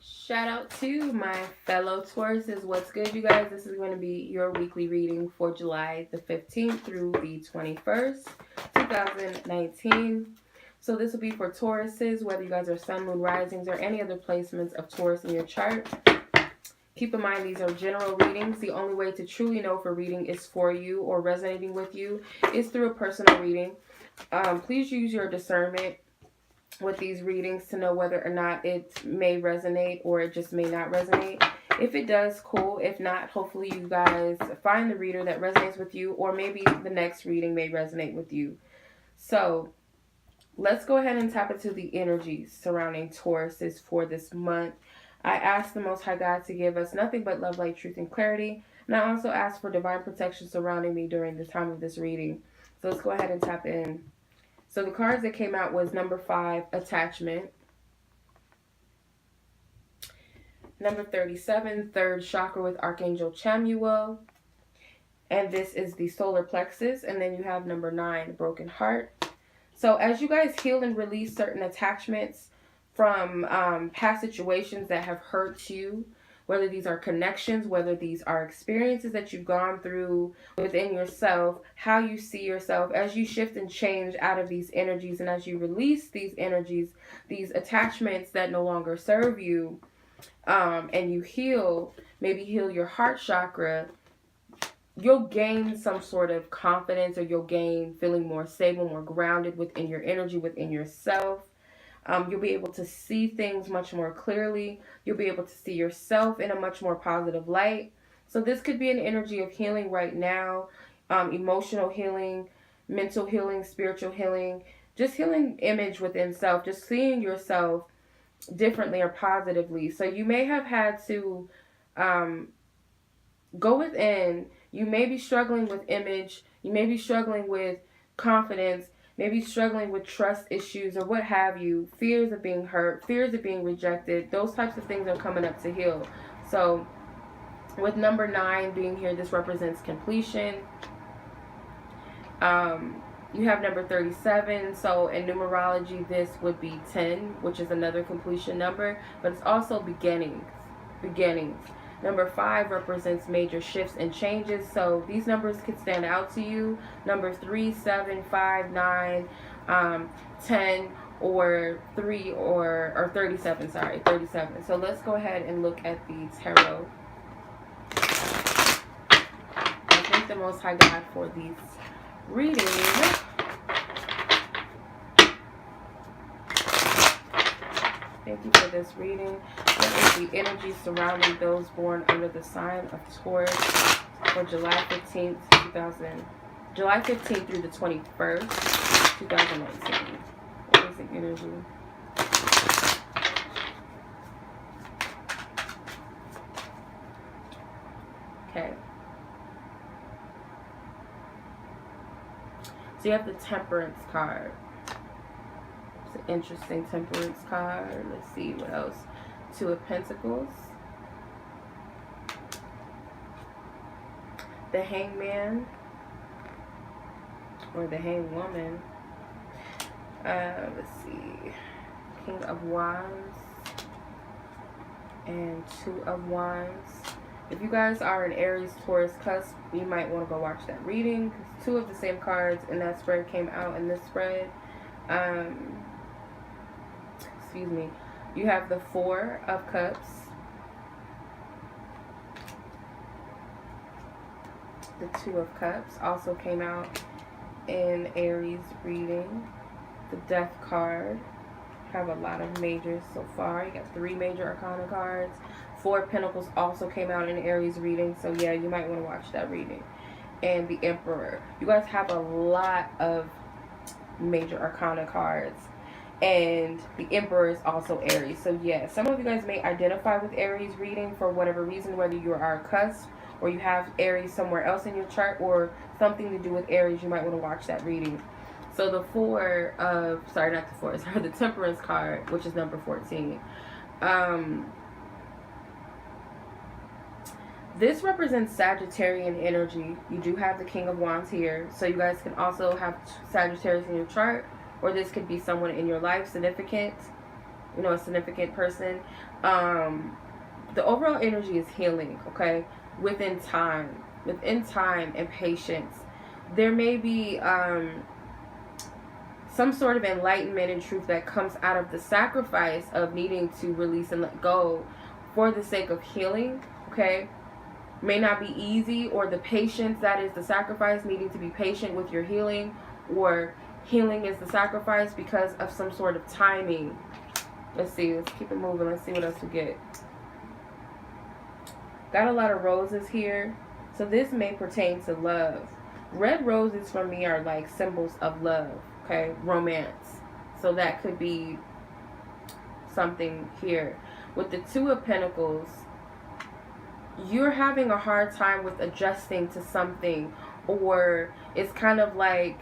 Shout out to my fellow Tauruses. What's good, you guys? This is going to be your weekly reading for July the 15th through the 21st, 2019. So this will be for Tauruses, whether you guys are sun, moon, risings, or any other placements of Taurus in your chart. Keep in mind, these are general readings. The only way to truly know if a reading is for you or resonating with you is through a personal reading. Please use your discernment with these readings to know whether or not it may resonate or it just may not resonate. If it does, cool. If not, hopefully you guys find the reader that resonates with you, or maybe the next reading may resonate with you. So let's go ahead and tap into the energies surrounding Tauruses for this month. I ask the Most High God to give us nothing but love, light, truth, and clarity. And I also ask for divine protection surrounding me during the time of this reading. So let's go ahead and tap in. So the cards that came out was number 5, attachment. Number 37, third chakra with Archangel Chenoa. And this is the solar plexus. And then you have number 9, broken heart. So as you guys heal and release certain attachments from past situations that have hurt you, whether these are connections, whether these are experiences that you've gone through within yourself, how you see yourself, as you shift and change out of these energies, and as you release these energies, these attachments that no longer serve you, and you heal, maybe heal your heart chakra, you'll gain some sort of confidence, or you'll gain feeling more stable, more grounded within your energy, within yourself. You'll be able to see things much more clearly. You'll be able to see yourself in a much more positive light. So this could be an energy of healing right now, emotional healing, mental healing, spiritual healing, just healing image within self, just seeing yourself differently or positively. So you may have had to go within. You may be struggling with image. You may be struggling with confidence. Maybe struggling with trust issues or what have you, fears of being hurt, fears of being rejected. Those types of things are coming up to heal. So with number 9 being here, this represents completion. You have number 37. So in numerology, this would be 10, which is another completion number, but it's also beginnings. Number 5 represents major shifts and changes. So these numbers could stand out to you. Number 3, 7, 5, 9, 10, or 3, or 37. Sorry, 37. So let's go ahead and look at the tarot. I thank the Most High God for these readings. Thank you for this reading. What is the energy surrounding those born under the sign of Taurus for July 15th through the 21st, 2019? What is the energy? Okay. So you have the Temperance card. It's an interesting Temperance card. Let's see what else. 2 of Pentacles. The Hangman. Or the Hangwoman. Let's see. King of Wands. And 2 of Wands. If you guys are an Aries, Taurus cusp, you might want to go watch that reading. 2 of the same cards in that spread came out in this spread. Excuse me. You have the 4 of Cups. The 2 of Cups also came out in Aries reading. The Death card. Have a lot of majors so far. You got 3 major arcana cards. 4 of Pentacles also came out in Aries reading. So yeah, you might want to watch that reading. And the Emperor. You guys have a lot of major arcana cards. And the Emperor is also Aries. So yeah, some of you guys may identify with Aries reading for whatever reason, whether you are a cusp or you have Aries somewhere else in your chart or something to do with Aries. You might want to watch that reading. So the 4 of, sorry, not the 4, sorry, the Temperance card, which is number 14. This represents Sagittarian energy. You do have the King of Wands here. So you guys can also have Sagittarius in your chart, or this could be someone in your life, significant. you know, a significant person. The overall energy is healing, okay? Within time and patience. There may be some sort of enlightenment and truth that comes out of the sacrifice of needing to release and let go for the sake of healing, okay? May not be easy, or the patience that is the sacrifice, needing to be patient with your healing, or healing is the sacrifice because of some sort of timing. Let's see, let's keep it moving. Let's see what else we get. Got a lot of roses here. So this may pertain to love. Red roses for me are like symbols of love, okay? Romance. So that could be something here. With the Two of Pentacles, you're having a hard time with adjusting to something, or it's kind of like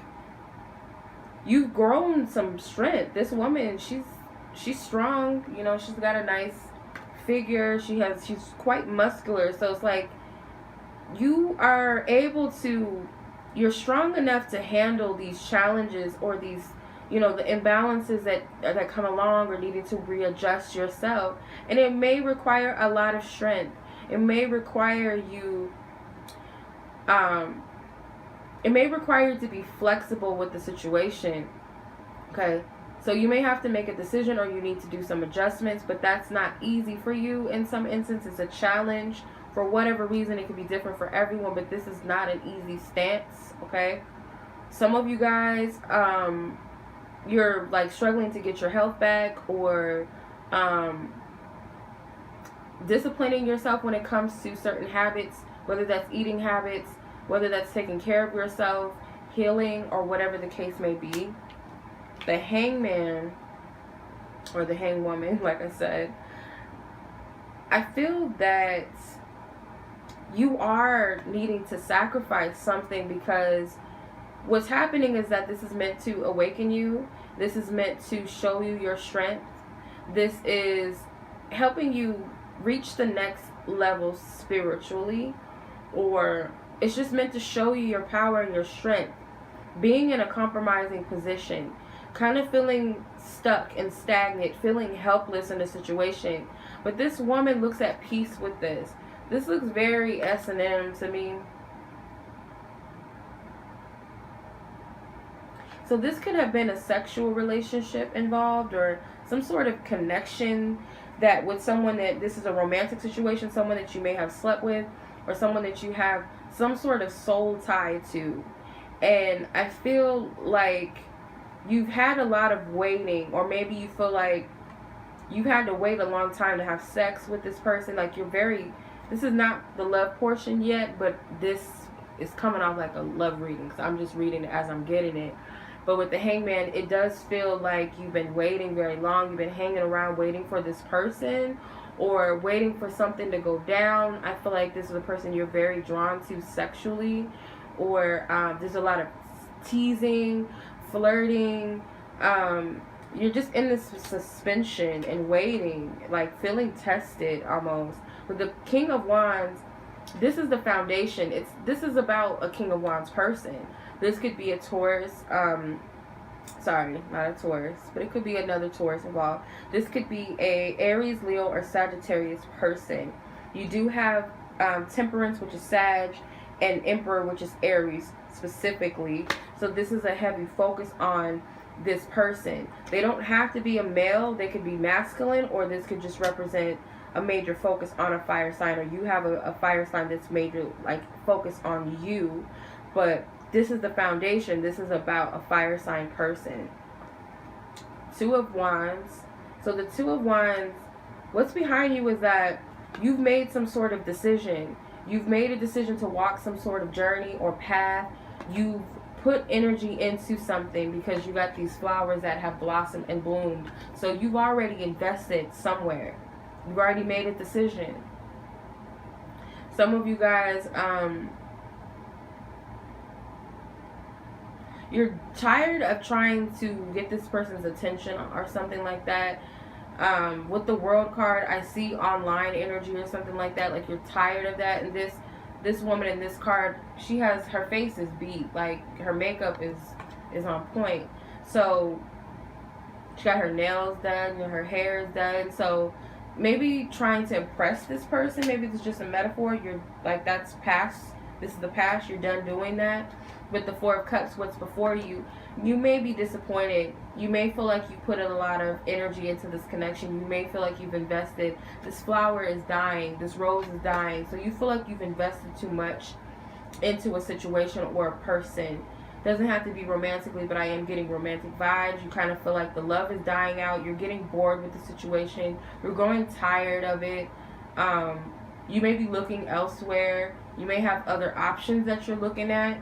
you've grown some strength. This woman, she's strong, you know, she's got a nice figure, she's quite muscular, so it's like you are able to, you're strong enough to handle these challenges, or these, you know, the imbalances that come along, or needing to readjust yourself. And it may require a lot of strength. It may require you to be flexible with the situation, okay? So you may have to make a decision, or you need to do some adjustments, but that's not easy for you. In some instances, it's a challenge. For whatever reason, it could be different for everyone, but this is not an easy stance, okay? Some of you guys, you're like struggling to get your health back, or disciplining yourself when it comes to certain habits, whether that's eating habits, whether that's taking care of yourself, healing, or whatever the case may be. The Hangman, or the Hangwoman, like I said, I feel that you are needing to sacrifice something, because what's happening is that this is meant to awaken you. This is meant to show you your strength. This is helping you reach the next level spiritually, or it's just meant to show you your power and your strength. Being in a compromising position, kind of feeling stuck and stagnant, feeling helpless in a situation. But this woman looks at peace with this. This looks very S&M to me. So this could have been a sexual relationship involved, or some sort of connection that with someone that, this is a romantic situation, someone that you may have slept with, or someone that you have some sort of soul tie to. And I feel like you've had a lot of waiting, or maybe you feel like you've had to wait a long time to have sex with this person. Like this is not the love portion yet, but this is coming off like a love reading, because I'm just reading it as I'm getting it. But with the Hangman, it does feel like you've been waiting very long. You've been hanging around waiting for this person, or waiting for something to go down. I feel like this is a person you're very drawn to sexually, or there's a lot of teasing, flirting. You're just in this suspension and waiting, like feeling tested almost. With the King of Wands, this is the foundation. This is about a King of Wands person. This could be a Taurus, sorry, not a Taurus, but it could be another Taurus involved. This could be a Aries, Leo, or Sagittarius person. You do have Temperance, which is Sag, and Emperor, which is Aries specifically. So this is a heavy focus on this person. They don't have to be a male. They could be masculine, or this could just represent a major focus on a fire sign, or you have a fire sign that's major, like, focus on you. But this is the foundation. This is about a fire sign person. Two of Wands. So the Two of Wands, what's behind you is that you've made some sort of decision. You've made a decision to walk some sort of journey or path. You've put energy into something because you got these flowers that have blossomed and bloomed. So you've already invested somewhere. You've already made a decision. Some of you guys, you're tired of trying to get this person's attention or something like that. With the World card, I see online energy or something like that. Like, you're tired of that. And this woman in this card, she has, her face is beat. Like, her makeup is on point. So She got her nails done, her hair is done. So maybe trying to impress this person, maybe it's just a metaphor. You're like, that's past. This is the past. You're done doing that. With the Four of Cups, what's before you, you may be disappointed. You may feel like you put a lot of energy into this connection. You may feel like you've invested. This flower is dying. This rose is dying. So you feel like you've invested too much into a situation or a person. Doesn't have to be romantically, but I am getting romantic vibes. You kind of feel like the love is dying out. You're getting bored with the situation. You're growing tired of it. You may be looking elsewhere. You may have other options that you're looking at.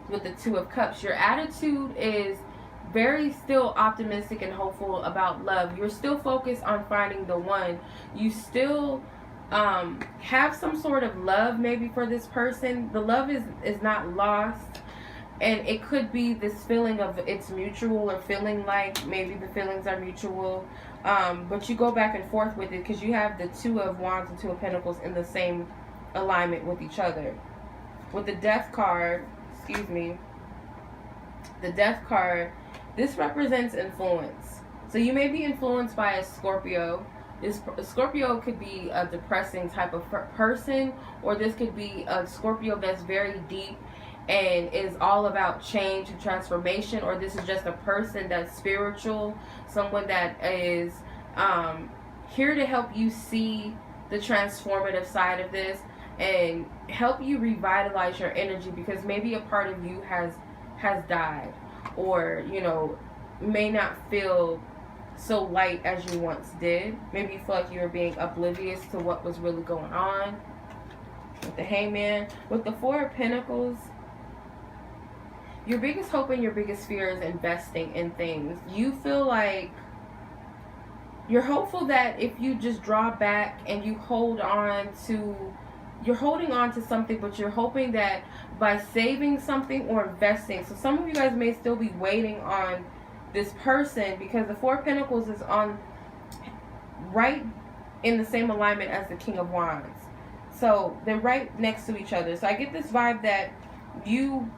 With the Two of Cups, your attitude is very still optimistic and hopeful about love. You're still focused on finding the one. You still have some sort of love maybe for this person. The love is not lost, and it could be this feeling of it's mutual, or feeling like maybe the feelings are mutual, but you go back and forth with it because you have the Two of Wands and Two of Pentacles in the same alignment with each other. With the Death card, the Death card, this represents influence. So you may be influenced by a Scorpio. This Scorpio could be a depressing type of person, or this could be a Scorpio that's very deep and is all about change and transformation, or this is just a person that's spiritual, someone that is here to help you see the transformative side of this and help you revitalize your energy, because maybe a part of you has died, or may not feel so light as you once did. Maybe you feel like you were being oblivious to what was really going on. With the Hangman, with the Four of Pentacles, your biggest hope and your biggest fear is investing in things. You feel like you're hopeful that if you just draw back and you hold on to, you're holding on to something, but you're hoping that by saving something or investing. So some of you guys may still be waiting on this person, because the Four of Pentacles is on right in the same alignment as the King of Wands. So they're right next to each other. So I get this vibe that you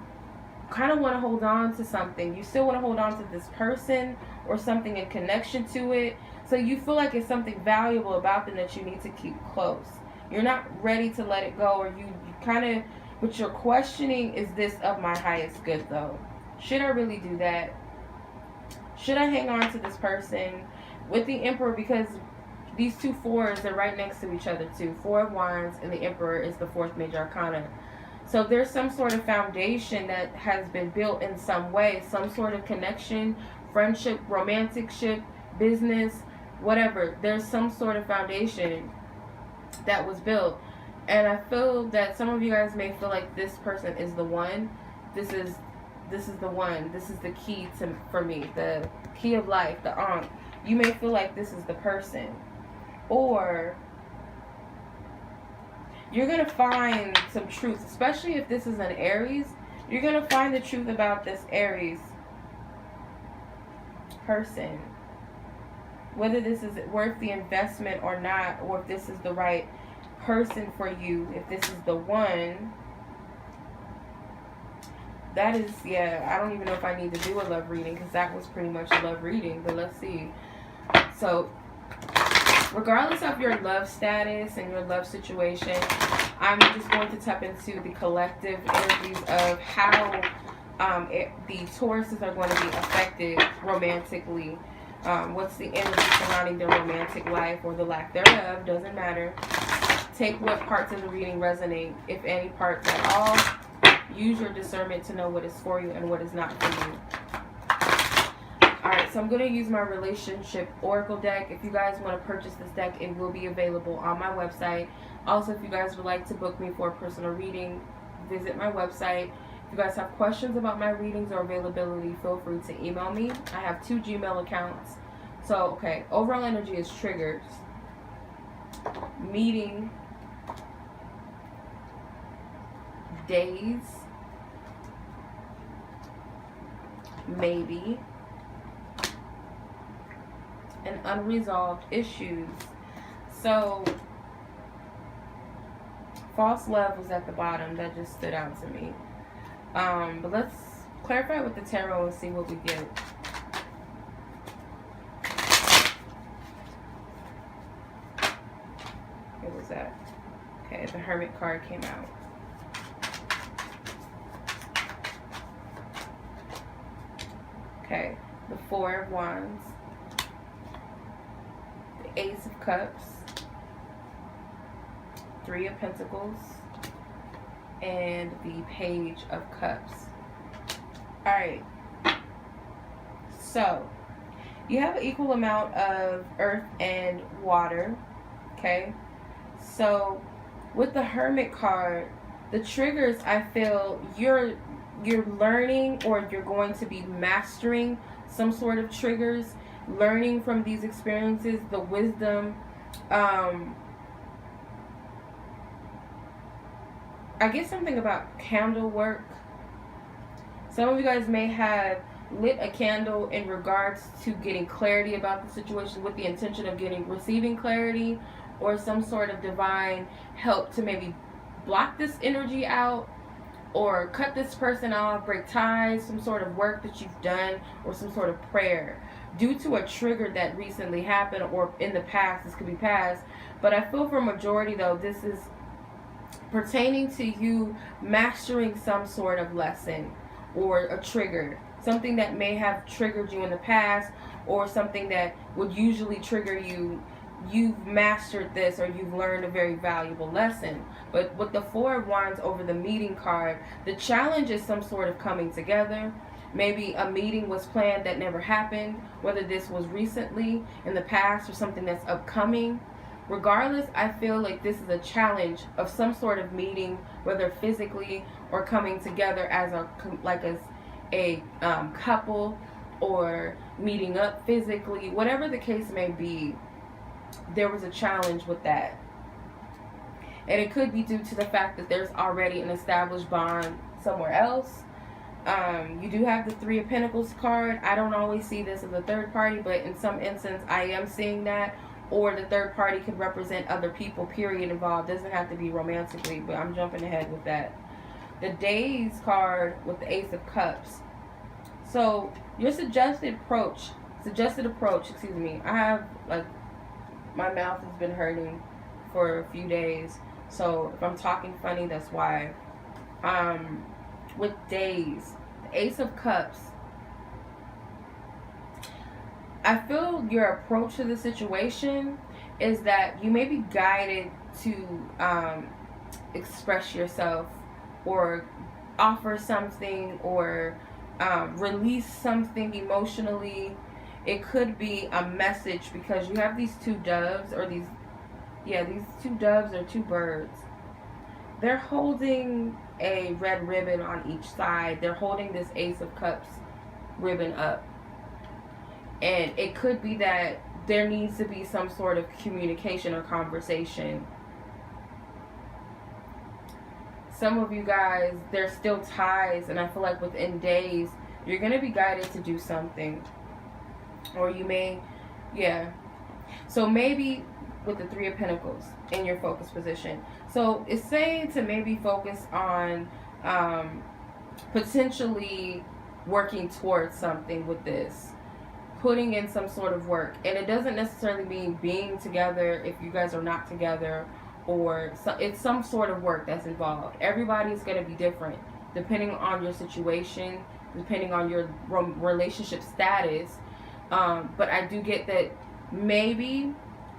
kind of want to hold on to something. You still want to hold on to this person or something in connection to it. So you feel like it's something valuable about them that you need to keep close. You're not ready to let it go, or you kind of, but you're questioning, is this of my highest good though? Should I really do that? Should I hang on to this person? With the Emperor, because these two fours are right next to each other too. Four of Wands and the Emperor is the fourth major arcana. So there's some sort of foundation that has been built in some way, some sort of connection, friendship, romanticship, business, whatever. There's some sort of foundation that was built, and I feel that some of you guys may feel like this person is the one. This is the one. This is the key for me, the key of life, the Ankh. You may feel like this is the person, or you're gonna find some truth, especially if this is an Aries. You're gonna find the truth about this Aries person, whether this is worth the investment or not, or if this is the right person for you, if this is the one. That is, yeah, I don't even know if I need to do a love reading, because that was pretty much a love reading, but let's see. So regardless of your love status and your love situation, I'm just going to tap into the collective energies of how the Tauruses are going to be affected romantically. What's the energy surrounding their romantic life, or the lack thereof, doesn't matter. Take what parts of the reading resonate, if any parts at all. Use your discernment to know what is for you and what is not for you. Alright, so I'm going to use my relationship oracle deck. If you guys want to purchase this deck, it will be available on my website. Also, if you guys would like to book me for a personal reading, visit my website. If you guys have questions about my readings or availability, feel free to email me. I have 2 Gmail accounts. So, okay, overall energy is triggers. Meeting. Days. Maybe. And unresolved issues. So false love was at the bottom. That just stood out to me. But let's clarify with the tarot and see what we get. is that? Okay, the Hermit card came out. Okay, the Four of Wands, the Ace of Cups, Three of Pentacles, and the Page of Cups. Alright, so you have an equal amount of earth and water, okay? So with the Hermit card, the triggers, I feel you're learning, or you're going to be mastering some sort of triggers, learning from these experiences, the wisdom. I get something about candle work. Some of you guys may have lit a candle in regards to getting clarity about the situation with the intention of receiving clarity, or some sort of divine help to maybe block this energy out, or cut this person off, break ties, some sort of work that you've done, or some sort of prayer due to a trigger that recently happened, or in the past. This could be past, but I feel for majority though, this is pertaining to you mastering some sort of lesson or a trigger, something that may have triggered you in the past, or something that would usually trigger you. You've mastered this, or you've learned a very valuable lesson. But with the Four of Wands over the meeting card, the challenge is some sort of coming together. Maybe a meeting was planned that never happened, whether this was recently in the past or something that's upcoming. Regardless, I feel like this is a challenge of some sort of meeting, whether physically or coming together as a couple, or meeting up physically, whatever the case may be. There was a challenge with that, and it could be due to the fact that there's already an established bond somewhere else. You do have the Three of Pentacles card. I don't always see this as a third party, but in some instance I am seeing that. Or the third party could represent other people, period, involved. Doesn't have to be romantically, but I'm jumping ahead with that. The Days card with the Ace of Cups. So your suggested approach, excuse me. I have, like, my mouth has been hurting for a few days. So if I'm talking funny, that's why. With Days, the Ace of Cups, I feel your approach to the situation is that you may be guided to express yourself, or offer something, or release something emotionally. It could be a message, because you have these two doves, or these two doves or two birds. They're holding a red ribbon on each side. They're holding this Ace of Cups ribbon up. And it could be that there needs to be some sort of communication or conversation. Some of you guys, there's still ties, and I feel like within days, you're going to be guided to do something. Or you may, so maybe with the Three of Pentacles in your focus position. So it's saying to maybe focus on potentially working towards something with this. Putting in some sort of work. And it doesn't necessarily mean being together if you guys are not together, or it's some sort of work that's involved. Everybody's going to be different depending on your situation, depending on your relationship status. But I do get that maybe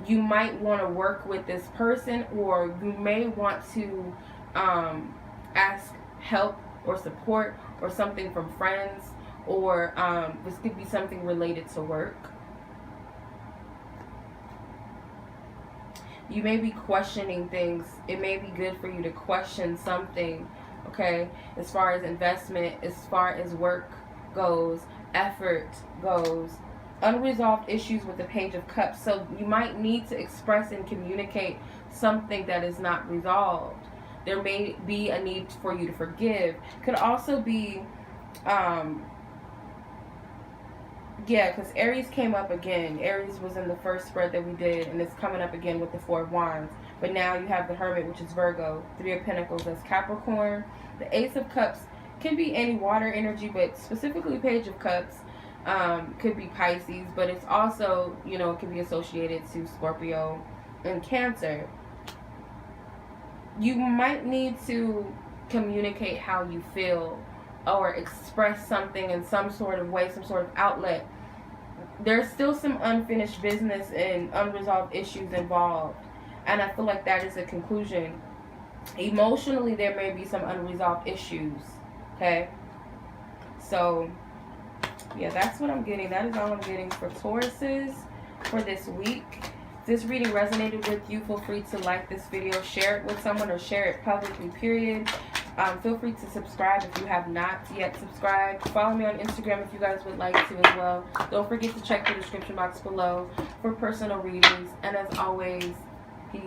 you might want to work with this person, or you may want to ask help or support or something from friends, or this could be something related to work. You may be questioning things. It may be good for you to question something, okay, as far as investment, as far as work goes, effort goes, unresolved issues with the Page of Cups. So you might need to express and communicate something that is not resolved. There may be a need for you to forgive. Could also be because Aries came up again. Aries was in the first spread that we did, and it's coming up again with the Four of Wands. But now you have the Hermit, which is Virgo. Three of Pentacles, that's Capricorn. The Ace of Cups can be any water energy, but specifically Page of Cups could be Pisces. But it's also, it can be associated to Scorpio and Cancer. you might need to communicate how you feel or express something in some sort of way, some sort of outlet. There's still some unfinished business and unresolved issues involved. And I feel like that is a conclusion. Emotionally, there may be some unresolved issues. Okay? So, yeah, that's what I'm getting. That is all I'm getting for Tauruses for this week. If this reading resonated with you, feel free to like this video, share it with someone, or share it publicly, period. Feel free to subscribe if you have not yet subscribed. Follow me on Instagram if you guys would like to as well. Don't forget to check the description box below for personal readings. And as always, peace.